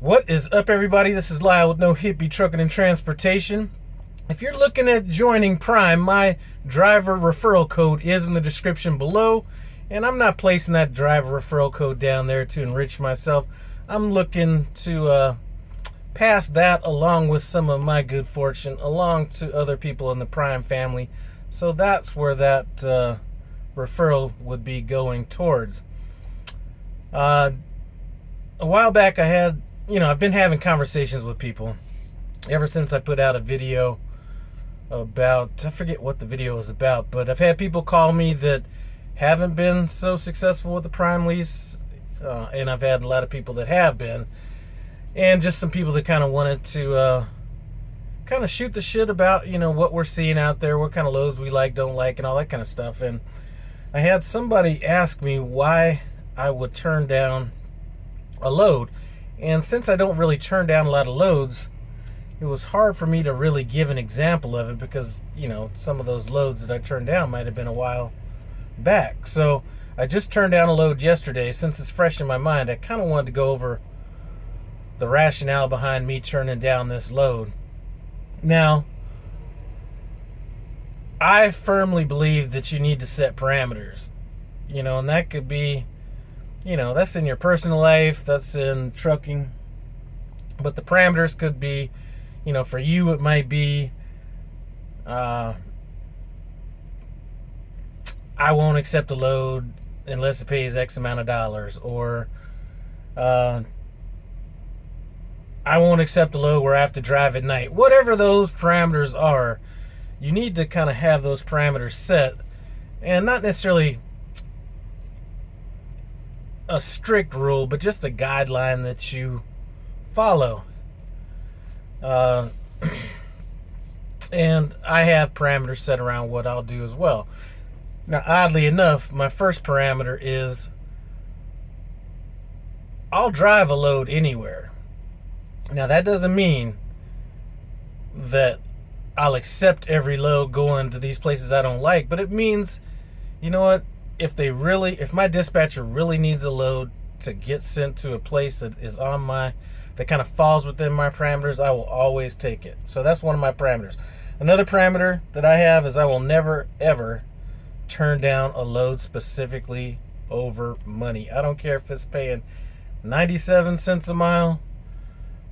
What is up, everybody? This is Lyle with No Hippie Trucking and Transportation. If you're looking at joining Prime, my driver referral code is in the description below, and I'm not placing that driver referral code down there to enrich myself. I'm looking to pass that along with some of my good fortune along to other people in the Prime family. So that's where that referral would be going towards. A while back I had, I've been having conversations with people ever since I put out a video about, I forget what the video was about, but I've had people call me that haven't been so successful with the Prime lease, and I've had a lot of people that have been, and just some people that kind of wanted to kind of shoot the shit about, what we're seeing out there, what kind of loads we like, don't like, and all that kind of stuff. And I had somebody ask me why I would turn down a load. And since I don't really turn down a lot of loads, it was hard for me to really give an example of it because, some of those loads that I turned down might have been a while back. So I just turned down a load yesterday. Since it's fresh in my mind, I kind of wanted to go over the rationale behind me turning down this load. Now, I firmly believe that you need to set parameters, and that could be, that's in your personal life, that's in trucking, but the parameters could be, for you it might be, I won't accept a load unless it pays X amount of dollars, or I won't accept a load where I have to drive at night. Whatever those parameters are, you need to kind of have those parameters set, and not necessarily a strict rule, but just a guideline that you follow. And I have parameters set around what I'll do as well. Now, oddly enough, my first parameter is I'll drive a load anywhere. Now, that doesn't mean that I'll accept every load going to these places I don't like, but it means, if my dispatcher really needs a load to get sent to a place that is that kind of falls within my parameters, I will always take it. So that's one of my parameters. Another parameter that I have is I will never, ever turn down a load specifically over money. I don't care if it's paying 97 cents a mile,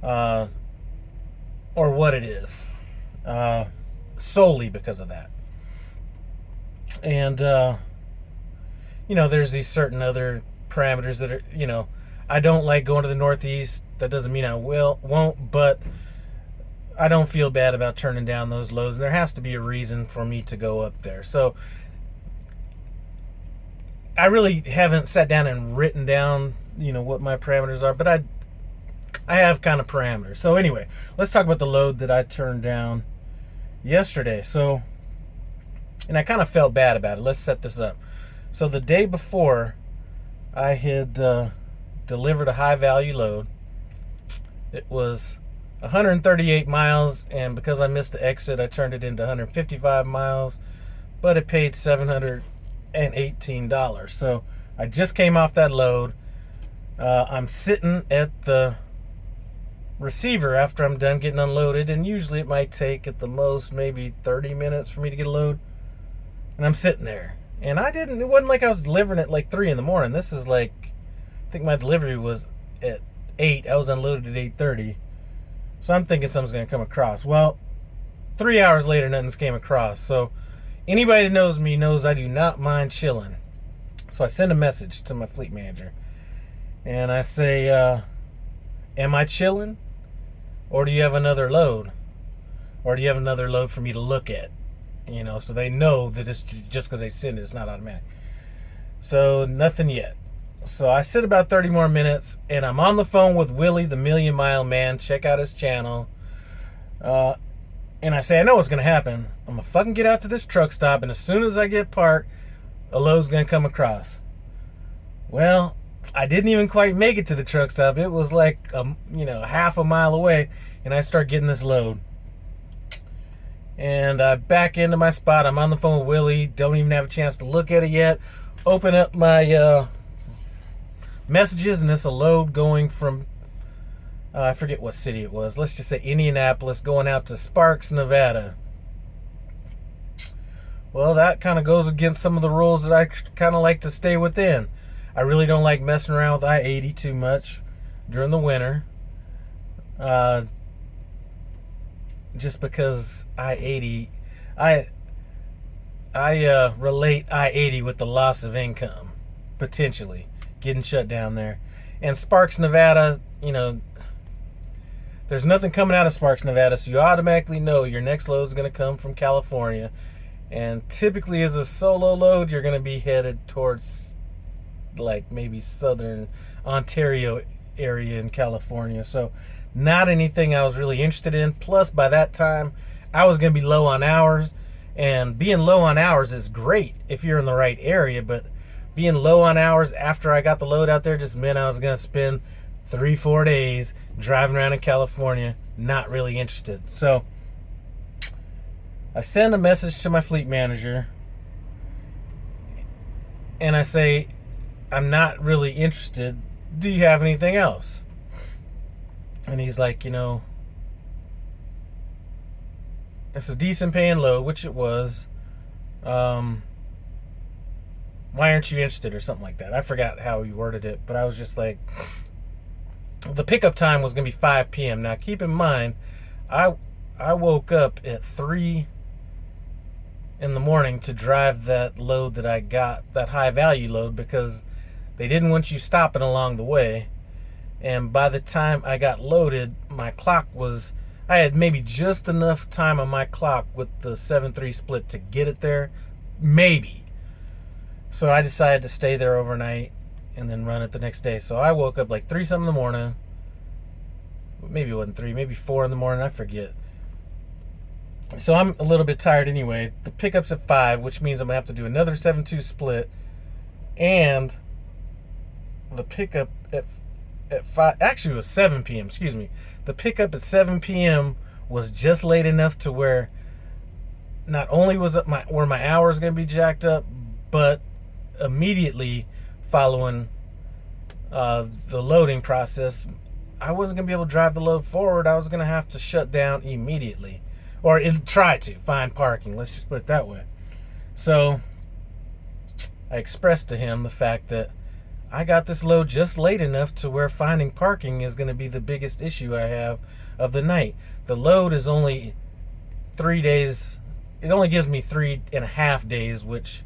or what it is, solely because of that. And, there's these certain other parameters that are, I don't like going to the Northeast. That doesn't mean I won't, but I don't feel bad about turning down those loads. And there has to be a reason for me to go up there. So I really haven't sat down and written down, what my parameters are, but I have kind of parameters. So anyway, let's talk about the load that I turned down yesterday. So, and I kind of felt bad about it. Let's set this up. So the day before, I had delivered a high value load. It was 138 miles, and because I missed the exit, I turned it into 155 miles, but it paid $718. So I just came off that load. I'm sitting at the receiver after I'm done getting unloaded, and usually it might take at the most maybe 30 minutes for me to get a load, and I'm sitting there. And it wasn't like I was delivering at like 3 in the morning. This is like, I think my delivery was at 8. I was unloaded at 8:30. So I'm thinking something's going to come across. Well, 3 hours later, nothing's came across. So anybody that knows me knows I do not mind chilling. So I send a message to my fleet manager. And I say, am I chilling? Or do you have another load? Or do you have another load for me to look at? So they know that it's just because they send it, it's not automatic. So nothing yet. So I sit about 30 more minutes, and I'm on the phone with Willie, the Million Mile Man. Check out his channel. And I say, I know what's going to happen. I'm going to fucking get out to this truck stop, and as soon as I get parked, a load's going to come across. Well, I didn't even quite make it to the truck stop. It was like, half a mile away, and I start getting this load. And I back into my spot. I'm on the phone with Willie. Don't even have a chance to look at it yet. Open up my messages, and it's a load going from I forget what city it was. Let's just say Indianapolis, going out to Sparks, Nevada. Well, that kind of goes against some of the rules that I kind of like to stay within. I really don't like messing around with I-80 too much during the winter. Just because I-80, I relate I-80 with the loss of income, potentially, getting shut down there. And Sparks, Nevada, there's nothing coming out of Sparks, Nevada, so you automatically know your next load is going to come from California. And typically as a solo load, you're going to be headed towards like maybe southern Ontario area in California. So not anything I was really interested in. Plus by that time, I was going to be low on hours. And being low on hours is great if you're in the right area. But being low on hours after I got the load out there just meant I was going to spend 3-4 days driving around in California. Not really interested. So I send a message to my fleet manager and I say, I'm not really interested. Do you have anything else? And he's like, it's a decent paying load, which it was. Why aren't you interested or something like that? I forgot how he worded it, but I was just like, the pickup time was going to be 5 p.m. Now keep in mind, I woke up at 3 in the morning to drive that load that I got, that high value load, because they didn't want you stopping along the way. And by the time I got loaded, my clock was, I had maybe just enough time on my clock with the 7-3 split to get it there, maybe. So I decided to stay there overnight and then run it the next day. So I woke up like 3 something in the morning. Maybe it wasn't 3, maybe 4 in the morning, I forget. So I'm a little bit tired anyway. The pickup's at 5, which means I'm going to have to do another 7-2 split. And the pickup at 5, actually it was 7 p.m., excuse me. The pickup at 7 p.m. was just late enough to where not only was it were my hours going to be jacked up, but immediately following the loading process, I wasn't going to be able to drive the load forward. I was going to have to shut down immediately. Or try to find parking. Let's just put it that way. So I expressed to him the fact that I got this load just late enough to where finding parking is going to be the biggest issue I have of the night. The load is only 3 days. It only gives me 3.5 days, which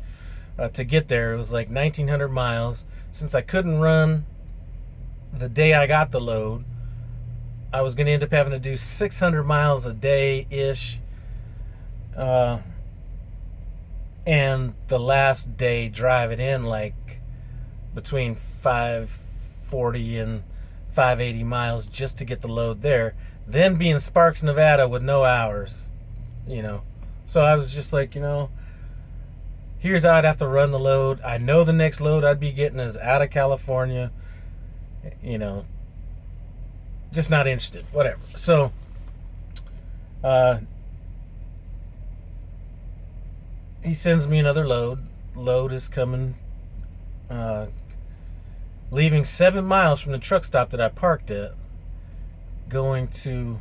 to get there, it was like 1,900 miles. Since I couldn't run the day I got the load, I was going to end up having to do 600 miles a day-ish. And the last day driving in like between 540 and 580 miles just to get the load there. Then being Sparks, Nevada with no hours, So I was just like, here's how I'd have to run the load. I know the next load I'd be getting is out of California. Just not interested, whatever. So he sends me another load. Load is coming, leaving 7 miles from the truck stop that I parked at, going to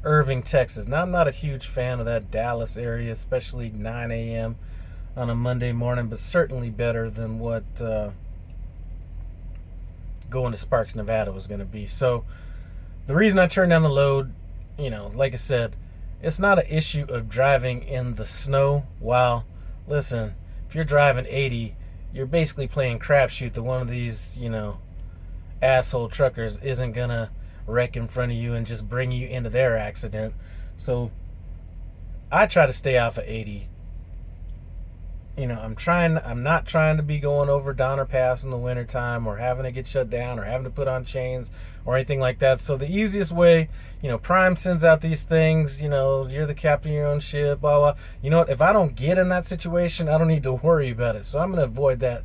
Irving, Texas. Now I'm not a huge fan of that Dallas area, especially 9 a.m. on a Monday morning, but certainly better than what going to Sparks, Nevada was going to be. So the reason I turned down the load, like I said, it's not an issue of driving in the snow. While, listen, if you're driving 80, you're basically playing crapshoot that one of these, asshole truckers isn't going to wreck in front of you and just bring you into their accident. So I try to stay off of 80. I'm not trying to be going over Donner Pass in the wintertime or having to get shut down or having to put on chains or anything like that. So the easiest way, Prime sends out these things, you're the captain of your own ship, blah, blah. You know what? If I don't get in that situation, I don't need to worry about it. So I'm going to avoid that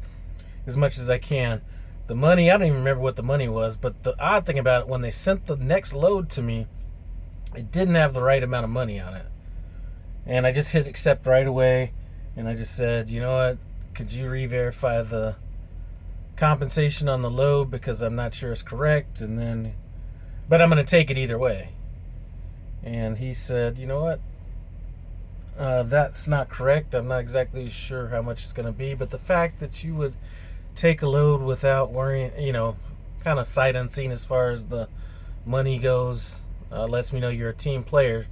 as much as I can. The money, I don't even remember what the money was, but the odd thing about it, when they sent the next load to me, it didn't have the right amount of money on it. And I just hit accept right away. And I just said, you know what, could you re-verify the compensation on the load because I'm not sure it's correct? And then but I'm going to take it either way. And he said, you know what? That's not correct. I'm not exactly sure how much it's going to be, but the fact that you would take a load without worrying, kind of sight unseen as far as the money goes, lets me know you're a team player.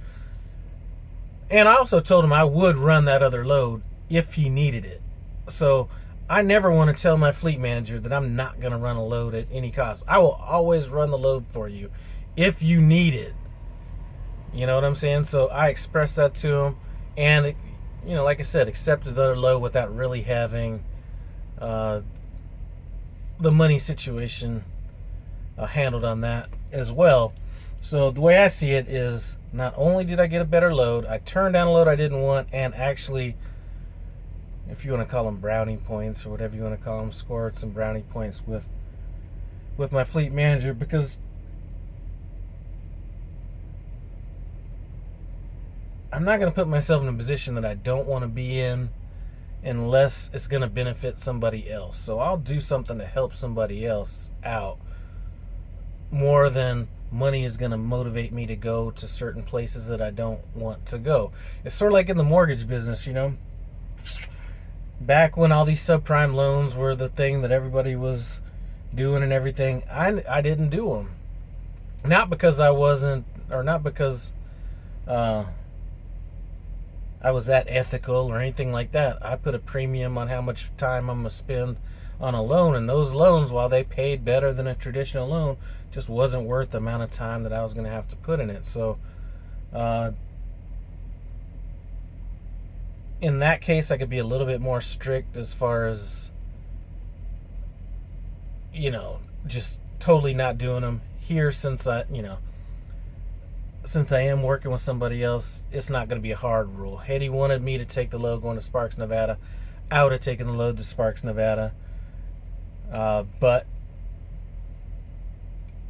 And I also told him I would run that other load if he needed it. So I never want to tell my fleet manager that I'm not going to run a load at any cost. I will always run the load for you if you need it. You know what I'm saying? So I expressed that to him, and like I said, accepted the other load without really having the money situation handled on that as well. So the way I see it is, not only did I get a better load, I turned down a load I didn't want, and actually, if you want to call them brownie points or whatever you want to call them, scored some brownie points with my fleet manager, because I'm not going to put myself in a position that I don't want to be in unless it's going to benefit somebody else. So I'll do something to help somebody else out more than money is going to motivate me to go to certain places that I don't want to go. It's sort of like in the mortgage business, back when all these subprime loans were the thing that everybody was doing and everything, I didn't do them. Not because I wasn't, or not because I was that ethical or anything like that. I put a premium on how much time I'm going to spend on a loan, and those loans, while they paid better than a traditional loan, just wasn't worth the amount of time that I was going to have to put in it. So in that case, I could be a little bit more strict as far as, just totally not doing them. Here, since I am working with somebody else, it's not going to be a hard rule. Had he wanted me to take the load going to Sparks, Nevada, I would have taken the load to Sparks, Nevada. But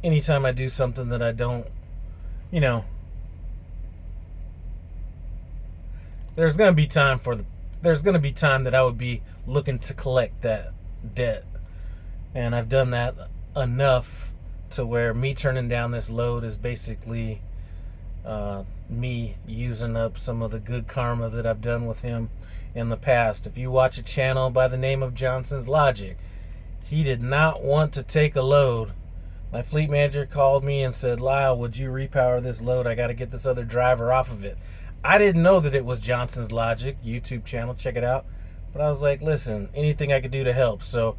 anytime I do something that I don't, there's going to be time that I would be looking to collect that debt. And I've done that enough to where me turning down this load is basically me using up some of the good karma that I've done with him in the past. If you watch a channel by the name of Johnson's Logic, he did not want to take a load. My fleet manager called me and said, Lyle, would you repower this load? I got to get this other driver off of it. I didn't know that it was Johnson's Logic YouTube channel. Check it out. But I was like, listen, anything I could do to help. So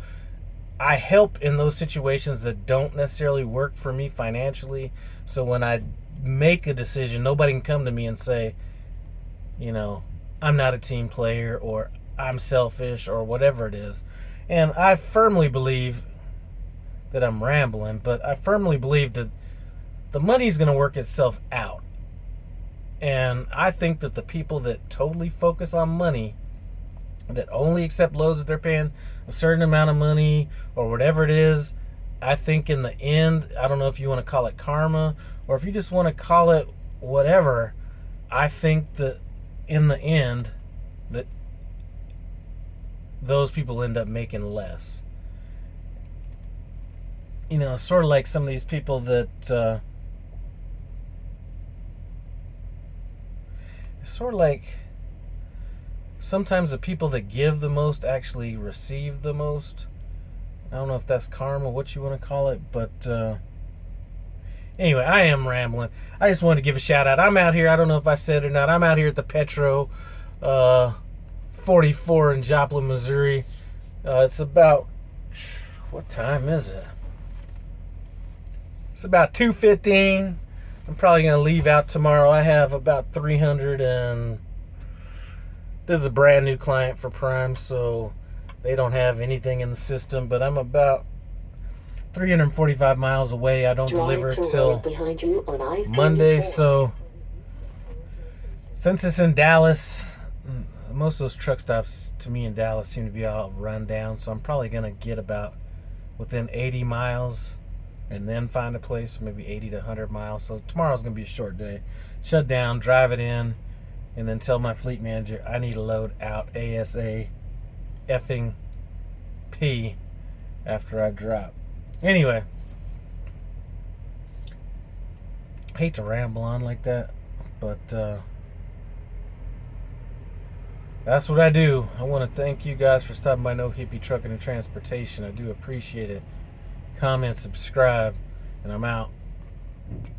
I help in those situations that don't necessarily work for me financially. So when I make a decision, nobody can come to me and say, I'm not a team player, or I'm selfish, or whatever it is. And I firmly believe that I'm rambling, but I firmly believe that the money's going to work itself out. And I think that the people that totally focus on money, that only accept loads that they're paying a certain amount of money or whatever it is, I think in the end, I don't know if you want to call it karma or if you just want to call it whatever, I think that in the end that those people end up making less. Sort of like some of these people that sort of like sometimes the people that give the most actually receive the most. I don't know if that's karma, what you want to call it, but anyway, I am rambling. I just wanted to give a shout out. I'm out here, I don't know if I said it or not, I'm out here at the Petro 44 in Joplin, Missouri. It's about, what time is it? It's about 2:15. I'm probably going to leave out tomorrow. I have about 300 and... This is a brand new client for Prime, so they don't have anything in the system, but I'm about 345 miles away. I don't deliver till Monday, so since it's in Dallas, most of those truck stops to me in Dallas seem to be all run down, so I'm probably going to get about within 80 miles and then find a place, maybe 80 to 100 miles. So tomorrow's going to be a short day. Shut down, drive it in, and then tell my fleet manager I need a load out ASA effing P. after I drop. Anyway, I hate to ramble on like that, but that's what I do. I want to thank you guys for stopping by No Hippie Trucking and Transportation. I do appreciate it. Comment, subscribe, and I'm out.